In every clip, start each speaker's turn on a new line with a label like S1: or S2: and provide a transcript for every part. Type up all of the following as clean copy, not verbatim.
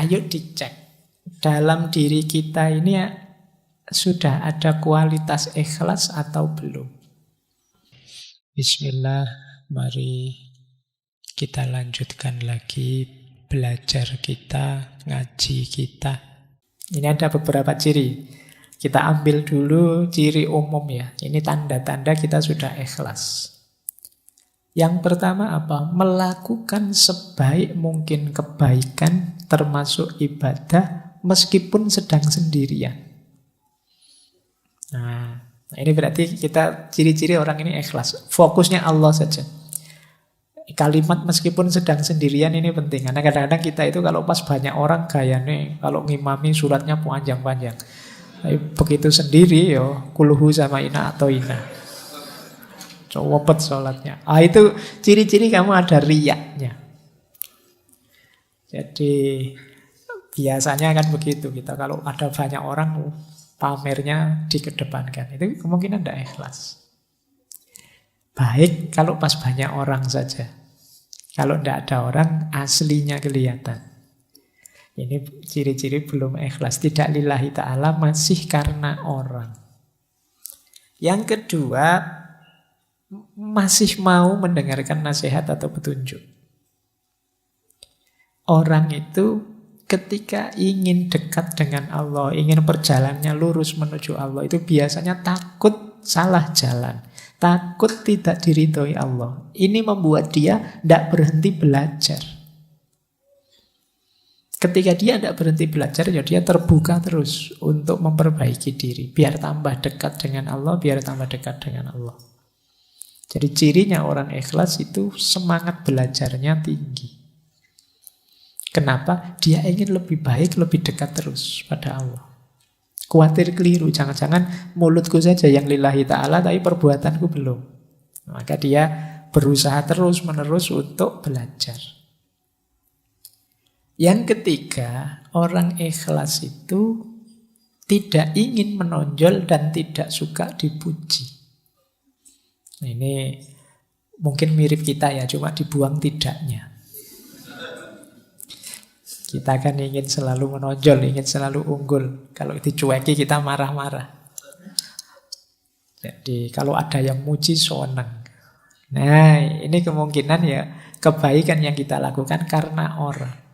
S1: Ayo dicek. Dalam diri kita ini sudah ada kualitas ikhlas atau belum? Bismillah, mari kita lanjutkan lagi belajar kita, ngaji kita. Ini ada beberapa ciri. Kita ambil dulu ciri umum ya. Ini tanda-tanda kita sudah ikhlas. Yang pertama apa? Melakukan sebaik mungkin kebaikan termasuk ibadah meskipun sedang sendirian. Nah, ini berarti kita ciri-ciri orang ini ikhlas. Fokusnya Allah saja. Kalimat meskipun sedang sendirian ini penting. Karena kadang-kadang kita itu kalau pas banyak orang gayanya, kalau ngimami suratnya panjang-panjang. Tapi begitu sendiri yo, kuluhu sama ina atau ina. Cowopet sholatnya. Itu ciri-ciri kamu ada riyaknya. Jadi biasanya kan begitu. Kita kalau ada banyak orang pamernya dikedepankan. Itu kemungkinan tidak ikhlas. Baik kalau pas banyak orang saja. Kalau tidak ada orang aslinya kelihatan. Ini ciri-ciri belum ikhlas. Tidak lillahi ta'ala, masih karena orang. Yang kedua, masih mau mendengarkan nasihat atau petunjuk. Orang itu ketika ingin dekat dengan Allah, ingin perjalanannya lurus menuju Allah, itu biasanya takut salah jalan, takut tidak diridhoi Allah. Ini membuat dia tidak berhenti belajar. Ketika dia tidak berhenti belajar, ya dia terbuka terus untuk memperbaiki diri, biar tambah dekat dengan Allah, biar tambah dekat dengan Allah. Jadi cirinya orang ikhlas itu semangat belajarnya tinggi. Kenapa? Dia ingin lebih baik, lebih dekat terus pada Allah. Khawatir keliru, jangan-jangan mulutku saja yang lillahi ta'ala, tapi perbuatanku belum. Maka dia berusaha terus-menerus untuk belajar. Yang ketiga, orang ikhlas itu tidak ingin menonjol dan tidak suka dipuji. Ini mungkin mirip kita ya, cuma dibuang tidaknya. Kita kan ingin selalu menonjol, ingin selalu unggul. Kalau dicueki kita marah-marah. Jadi kalau ada yang muji senang. Nah, ini kemungkinan ya kebaikan yang kita lakukan karena orang.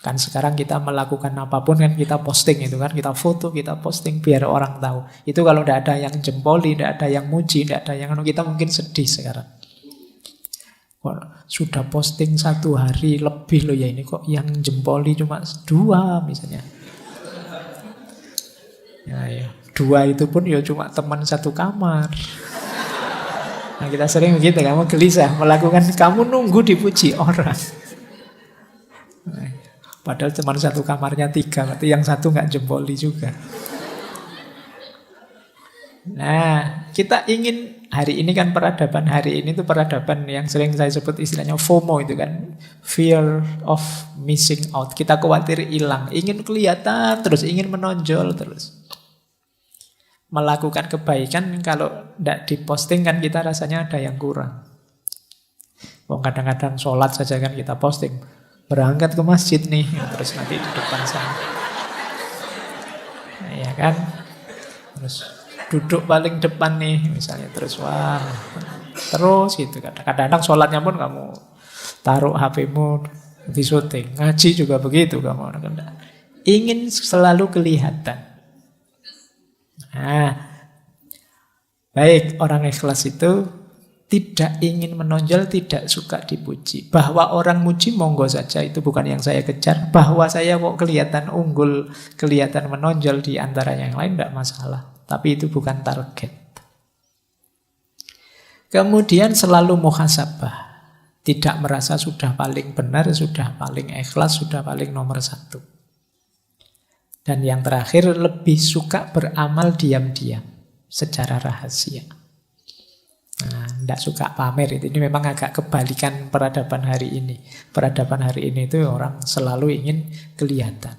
S1: Kan sekarang kita melakukan apapun kan kita posting itu kan, kita foto, kita posting biar orang tahu. Itu kalau tidak ada yang jempoli, tidak ada yang muji, tidak ada yang kita mungkin sedih sekarang. Sudah posting 1 hari lebih loh ya, ini kok yang jempoli cuma 2 misalnya. Ya, 2 itu pun ya cuma teman satu kamar. Nah kita sering begitu, kamu gelisah melakukan, kamu nunggu dipuji orang. Padahal cuma satu kamarnya 3, berarti yang satu nggak jempoli juga. Nah, kita ingin hari ini kan peradaban hari ini tuh peradaban yang sering saya sebut istilahnya FOMO itu kan, fear of missing out. Kita khawatir hilang, ingin kelihatan terus, ingin menonjol terus. Melakukan kebaikan kalau tidak diposting kan kita rasanya ada yang kurang. Kadang-kadang sholat saja kan kita posting. Berangkat ke masjid nih, terus nanti di depan sana. Nah, ya kan? Terus duduk paling depan nih, misalnya terus wah, terus gitu. Kadang-kadang sholatnya pun kamu taruh HP-mu di syuting, ngaji juga begitu kamu. Ingin selalu kelihatan. Nah, baik orang ikhlas itu tidak ingin menonjol, tidak suka dipuji. Bahwa orang muji monggo saja, itu bukan yang saya kejar. Bahwa saya kok kelihatan unggul, kelihatan menonjol di antara yang lain, tidak masalah. Tapi itu bukan target. Kemudian selalu muhasabah. Tidak merasa sudah paling benar, sudah paling ikhlas, sudah paling nomor 1. Dan yang terakhir, lebih suka beramal diam-diam, secara rahasia. Nah, tidak suka pamer itu. Ini memang agak kebalikan peradaban hari ini. Peradaban hari ini itu orang selalu ingin kelihatan.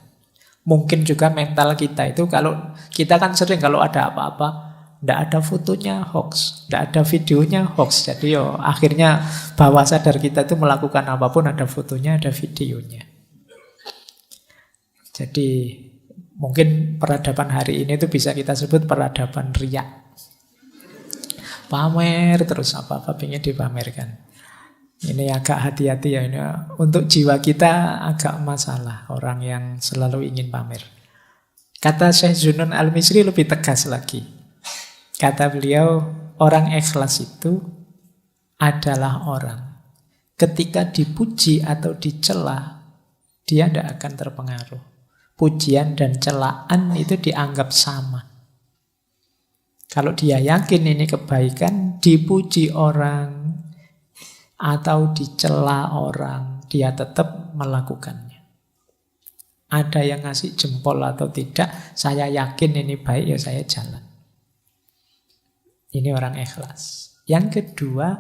S1: Mungkin juga mental kita itu, kalau kita kan sering kalau ada apa-apa, tidak ada fotonya hoax, tidak ada videonya hoax. Jadi akhirnya bawah sadar kita itu melakukan apapun ada fotonya, ada videonya. Jadi mungkin peradaban hari ini itu bisa kita sebut peradaban riya. Pamer terus apa-apa pengen dipamerkan. Ini agak hati-hati ya, ini untuk jiwa kita agak masalah orang yang selalu ingin pamer. Kata Syekh Zunun Al-Misri lebih tegas lagi. Kata beliau, orang ikhlas itu adalah orang ketika dipuji atau dicela, dia tidak akan terpengaruh. Pujian dan celaan itu dianggap sama. Kalau dia yakin ini kebaikan, dipuji orang atau dicela orang, dia tetap melakukannya. Ada yang ngasih jempol atau tidak, saya yakin ini baik, ya saya jalan. Ini orang ikhlas. Yang kedua,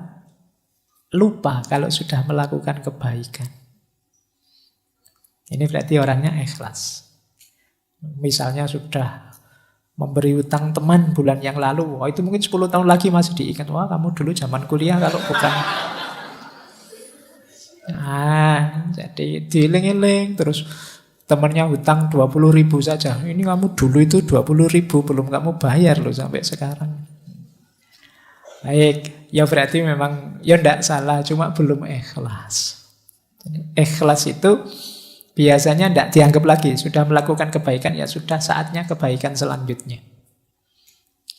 S1: lupa kalau sudah melakukan kebaikan. Ini berarti orangnya ikhlas. Misalnya sudah memberi utang teman bulan yang lalu, wah itu mungkin 10 tahun lagi masih diingat, wah kamu dulu zaman kuliah kalau bukan. Jadi dieling-eling terus temannya hutang 20.000 saja. Ini kamu dulu itu 20.000 belum kamu bayar loh sampai sekarang. Baik, ya berarti memang ya tidak salah, cuma belum ikhlas. Ikhlas itu biasanya tidak dianggap lagi, sudah melakukan kebaikan ya sudah saatnya kebaikan selanjutnya.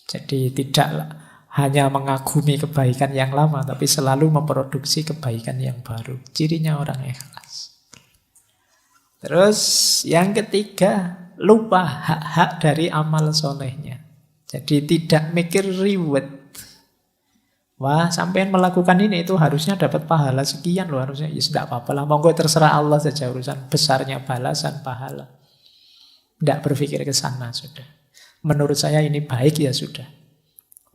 S1: Jadi tidak hanya mengagumi kebaikan yang lama, tapi selalu memproduksi kebaikan yang baru. Cirinya orang ikhlas. Terus yang ketiga, lupa hak-hak dari amal solehnya. Jadi tidak mikir reward. Wah, sampean melakukan ini itu harusnya dapat pahala sekian loh, harusnya. Ya tidak apa-apa lah, monggo terserah Allah saja urusan besarnya balasan pahala. Tidak berpikir ke sana sudah. Menurut saya ini baik ya sudah.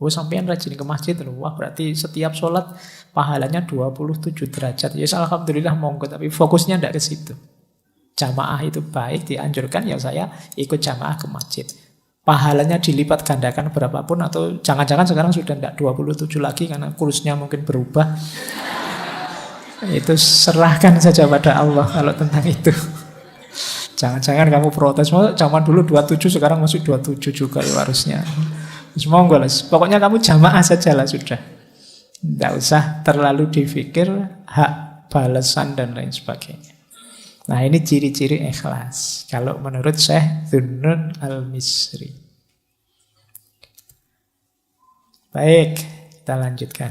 S1: Oh sampean rajin ke masjid loh. Wah berarti setiap sholat pahalanya 27 derajat. Ya alhamdulillah monggo, tapi fokusnya tidak ke situ. Jamaah itu baik, dianjurkan ya saya ikut jamaah ke masjid. Pahalanya dilipat gandakan berapapun, atau jangan-jangan sekarang sudah tidak 27 lagi karena kursnya mungkin berubah. Itu serahkan saja pada Allah kalau tentang itu. Jangan-jangan kamu protes, zaman dulu 27 sekarang masih 27 juga ya harusnya. Monggo lah, pokoknya kamu jamaah saja lah sudah. Tidak usah terlalu dipikir hak balasan dan lain sebagainya. Nah ini ciri-ciri ikhlas kalau menurut Syekh Zunun Al-Misri. Baik, kita lanjutkan.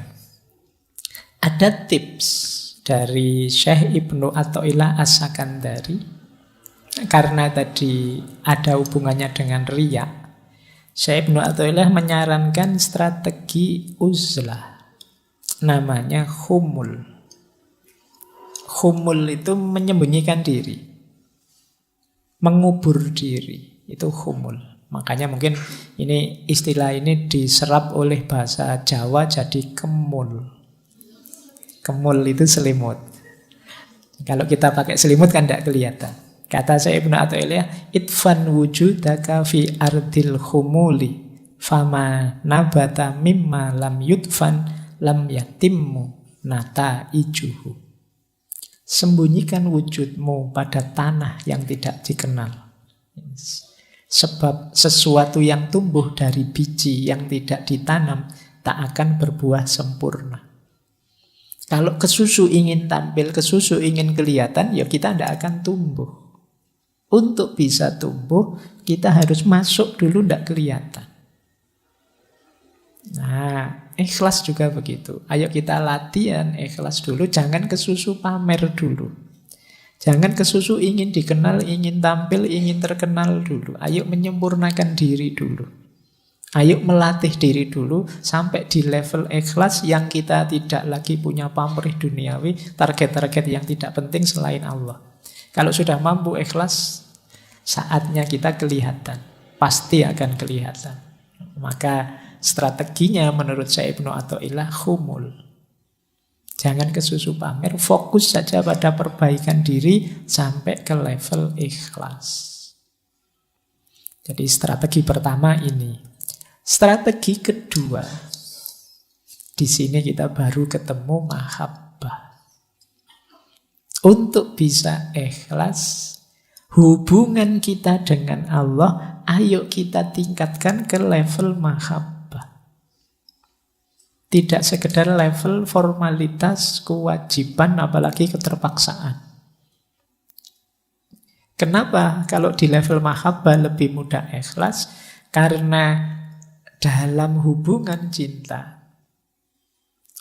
S1: Ada tips dari Syekh Ibnu Athaillah As-Sakandari, karena tadi ada hubungannya dengan riya. Syekh Ibnu Athaillah menyarankan strategi uzlah. Namanya khumul. Khumul itu menyembunyikan diri. Mengubur diri. Itu khumul. Makanya mungkin ini istilah ini diserap oleh bahasa Jawa jadi kemul. Kemul itu selimut. Kalau kita pakai selimut kan tidak kelihatan. Kata Syekh Ibnu Athaillah, idfan wujudaka fi ardil khumuli fama nabata mimma lam yudfan lam yatimmu nataijuhu. Sembunyikan wujudmu pada tanah yang tidak dikenal. Sebab sesuatu yang tumbuh dari biji yang tidak ditanam tak akan berbuah sempurna. Kalau kesusu ingin tampil, kesusu ingin kelihatan, ya kita tidak akan tumbuh. Untuk bisa tumbuh, kita harus masuk dulu, tidak kelihatan. Nah, ikhlas juga begitu. Ayo kita latihan ikhlas dulu, jangan kesusu pamer dulu. Jangan kesusu ingin dikenal, ingin tampil, ingin terkenal dulu. Ayo menyempurnakan diri dulu. Ayo melatih diri dulu sampai di level ikhlas yang kita tidak lagi punya pamrih duniawi, target-target yang tidak penting selain Allah. Kalau sudah mampu ikhlas, saatnya kita kelihatan. Pasti akan kelihatan. Maka strateginya menurut saya Ibnu Athaillah khumul. Jangan kesusu pamer, fokus saja pada perbaikan diri sampai ke level ikhlas. Jadi strategi pertama ini. Strategi kedua, di sini kita baru ketemu mahabbah. Untuk bisa ikhlas, Hubungan kita dengan Allah, ayo kita tingkatkan ke level mahabbah. Tidak sekedar level formalitas, kewajiban, apalagi keterpaksaan. Kenapa kalau di level mahabbah lebih mudah ikhlas? Karena dalam hubungan cinta,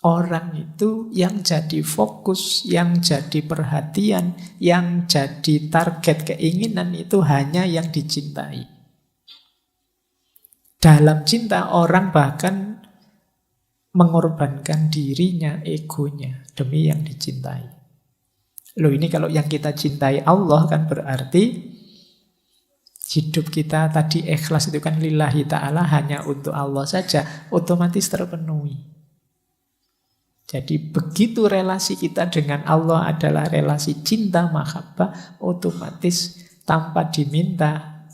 S1: orang itu yang jadi fokus, yang jadi perhatian, yang jadi target keinginan itu hanya yang dicintai. Dalam cinta orang bahkan mengorbankan dirinya, egonya demi yang dicintai. Loh, ini kalau yang kita cintai Allah kan berarti hidup kita tadi ikhlas itu kan lillahi ta'ala, hanya untuk Allah saja, otomatis terpenuhi. Jadi begitu relasi kita dengan Allah adalah relasi cinta mahabbah, otomatis tanpa diminta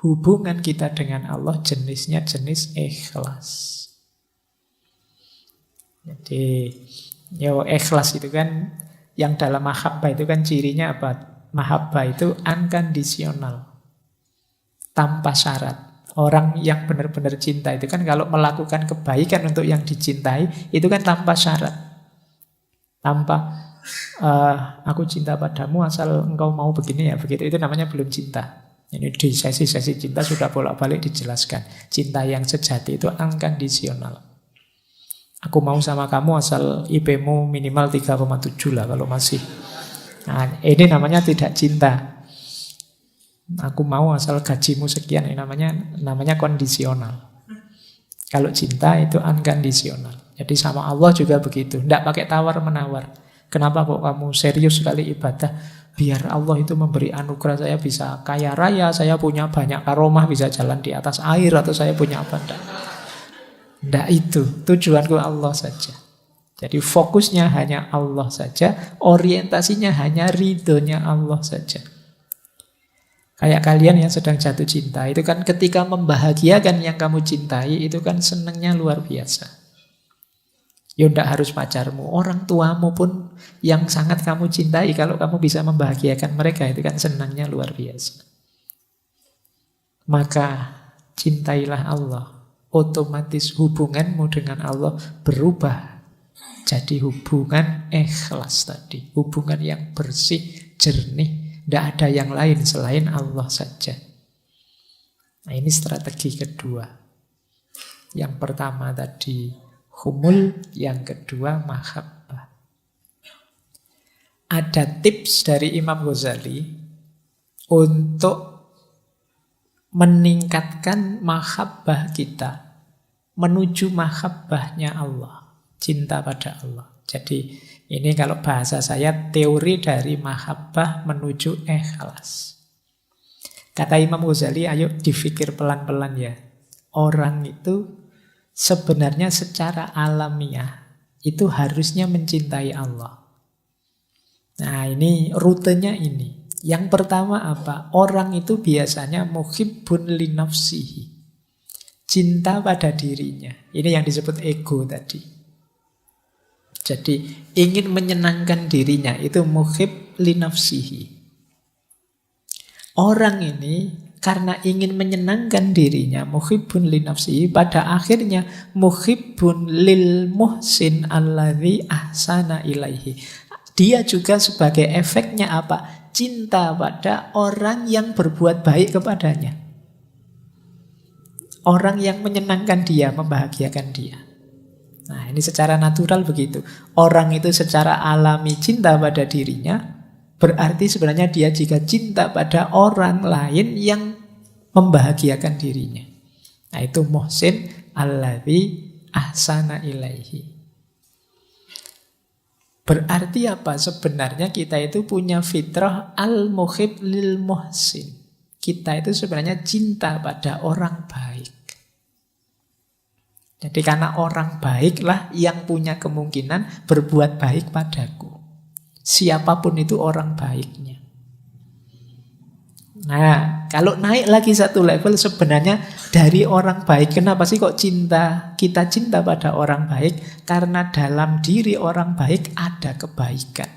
S1: hubungan kita dengan Allah jenisnya jenis ikhlas. Jadi ikhlas itu kan yang dalam mahabbah itu kan cirinya apa? Mahabbah itu unconditional, tanpa syarat. Orang yang benar-benar cinta itu kan kalau melakukan kebaikan untuk yang dicintai itu kan tanpa syarat. Tanpa aku cinta padamu asal engkau mau begini ya begitu, itu namanya belum cinta. Ini di sesi-sesi cinta sudah bolak-balik dijelaskan. Cinta yang sejati itu unconditional. Aku mau sama kamu asal IP-mu minimal 3,7 lah kalau masih. Nah, ini namanya tidak cinta. Aku mau asal gajimu sekian, ini namanya kondisional. Kalau cinta itu unconditional. Jadi sama Allah juga begitu, tidak pakai tawar-menawar. Kenapa kok kamu serius sekali ibadah? Biar Allah itu memberi anugerah, saya bisa kaya raya, saya punya banyak karomah, bisa jalan di atas air, atau saya punya apa. Tidak itu, tujuanku Allah saja. Jadi fokusnya hanya Allah saja, orientasinya hanya ridhonya Allah saja. Kayak kalian yang sedang jatuh cinta, itu kan ketika membahagiakan yang kamu cintai, itu kan senangnya luar biasa. Ya tidak harus pacarmu, orang tuamu pun yang sangat kamu cintai, kalau kamu bisa membahagiakan mereka, itu kan senangnya luar biasa. Maka cintailah Allah. Otomatis hubunganmu dengan Allah berubah jadi hubungan ikhlas tadi. Hubungan yang bersih, jernih. Tidak ada yang lain selain Allah saja. Nah, ini strategi kedua. Yang pertama tadi humul, yang kedua mahabbah. Ada tips dari Imam Ghazali untuk meningkatkan mahabbah kita menuju mahabbahnya Allah, cinta pada Allah. Jadi ini kalau bahasa saya teori dari mahabbah menuju ikhlas. Kata Imam Ghazali, ayo dipikir pelan-pelan ya. Orang itu sebenarnya secara alamiah itu harusnya mencintai Allah. Nah, ini rutenya ini. Yang pertama apa? Orang itu biasanya muhibbun li nafsihi. Cinta pada dirinya. Ini yang disebut ego tadi. Jadi ingin menyenangkan dirinya itu muhib li nafsihi. Orang ini karena ingin menyenangkan dirinya, muhibbun li nafsihi, pada akhirnya muhibbun lil muhsin alladzi ahsana ilaihi. Dia juga sebagai efeknya apa? Cinta pada orang yang berbuat baik kepadanya. Orang yang menyenangkan dia, membahagiakan dia. Nah, ini secara natural begitu. Orang itu secara alami cinta pada dirinya, berarti sebenarnya dia jika cinta pada orang lain yang membahagiakan dirinya. Nah, itu muhsin alladzi ahsana ilaihi. Berarti apa? Sebenarnya kita itu punya fitrah al-muhib lil muhsin. Kita itu sebenarnya cinta pada orang baik. Jadi karena orang baiklah yang punya kemungkinan berbuat baik padaku. Siapapun itu orang baiknya. Nah, kalau naik lagi satu level sebenarnya dari orang baik. Kenapa sih kok kita cinta pada orang baik? Karena dalam diri orang baik ada kebaikan.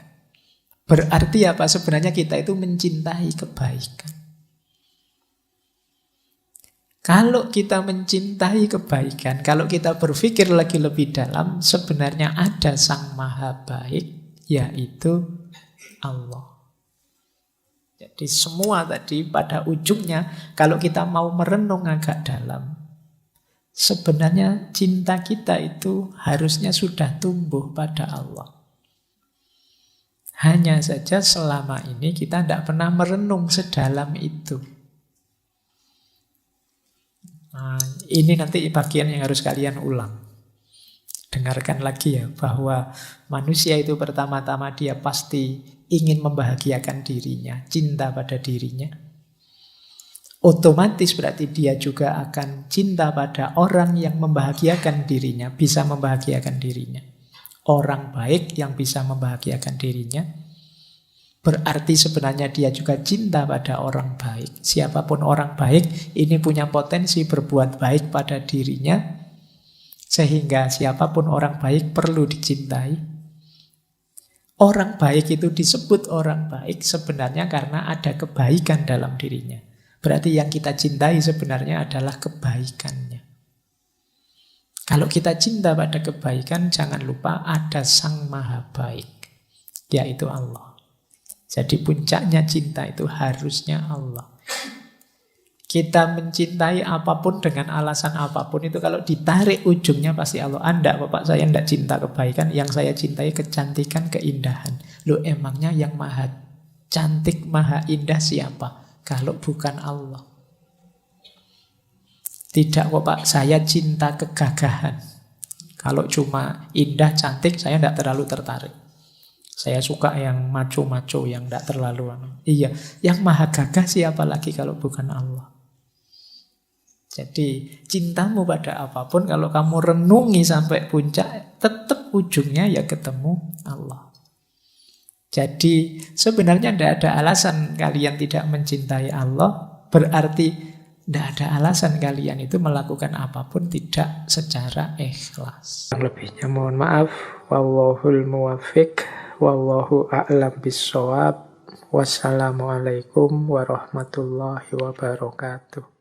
S1: Berarti apa? Sebenarnya kita itu mencintai kebaikan. Kalau kita mencintai kebaikan, kalau kita berpikir lagi lebih dalam, sebenarnya ada Sang Maha Baik, yaitu Allah. Jadi semua tadi pada ujungnya, kalau kita mau merenung agak dalam, sebenarnya cinta kita itu harusnya sudah tumbuh pada Allah. Hanya saja selama ini kita tidak pernah merenung sedalam itu. Nah, ini nanti bagian yang harus kalian ulang. Dengarkan lagi ya, bahwa manusia itu pertama-tama dia pasti ingin membahagiakan dirinya, cinta pada dirinya. Otomatis berarti dia juga akan cinta pada orang yang membahagiakan dirinya, bisa membahagiakan dirinya. Orang baik yang bisa membahagiakan dirinya. Berarti sebenarnya dia juga cinta pada orang baik. Siapapun orang baik, ini punya potensi berbuat baik pada dirinya. Sehingga siapapun orang baik perlu dicintai. Orang baik itu disebut orang baik sebenarnya karena ada kebaikan dalam dirinya. Berarti yang kita cintai sebenarnya adalah kebaikannya. Kalau kita cinta pada kebaikan, jangan lupa ada Sang Maha Baik, yaitu Allah. Jadi puncaknya cinta itu harusnya Allah. Kita mencintai apapun dengan alasan apapun itu kalau ditarik ujungnya pasti Allah. Anda, Bapak, saya tidak cinta kebaikan, yang saya cintai kecantikan, keindahan. Loh, emangnya yang maha cantik, maha indah siapa? Kalau bukan Allah. Tidak, Bapak, saya cinta kegagahan. Kalau cuma indah, cantik, saya tidak terlalu tertarik. Saya suka yang maco-maco, yang tidak terlalu. Iya, yang maha gagah siapa lagi kalau bukan Allah? Jadi cintamu pada apapun, kalau kamu renungi sampai puncak, tetap ujungnya ya ketemu Allah. Jadi sebenarnya tidak ada alasan kalian tidak mencintai Allah. Berarti tidak ada alasan kalian itu melakukan apapun tidak secara ikhlas. Yang lebihnya mohon maaf. Wallahul muwaffiq. Wallahu a'lam bissawab. Wassalamualaikum warahmatullahi wabarakatuh.